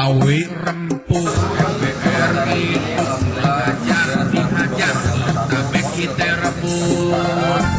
Betawi rempuk FBRI belajar dihajar tapi kita rebut.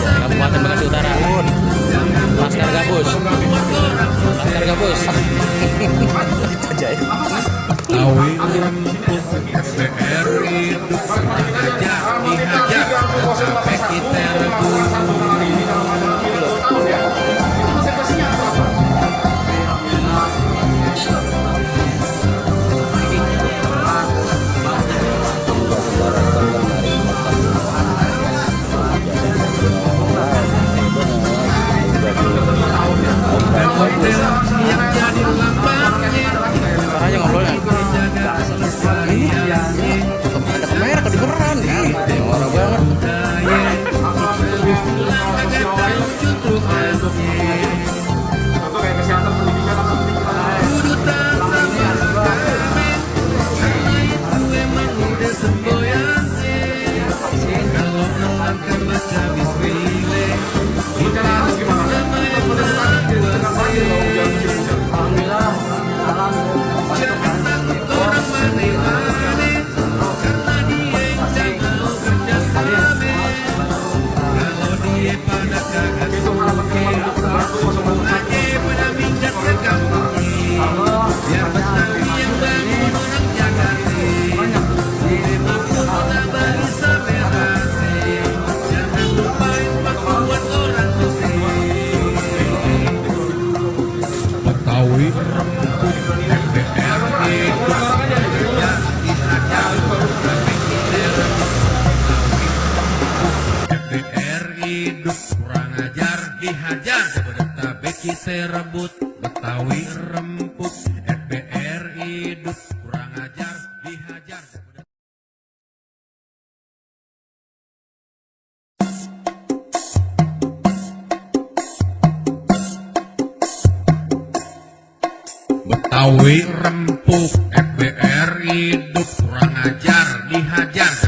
Kabupaten Bekasi Utara. Laskar Gabus. Laskar Gabus. Betawi rempuk FBRI dihajar sampai kita rebut. Caranya ngobrolnya. Ada kamera kedengeran nih. Orang banget. Betawi rempuk FBRI hidup kurang ajar dihajar tapi kita rebut. Betawi rempuk FBRI hidup kurang ajar dihajar. Betawi rempuk FBRI hidup kurang ajar dihajar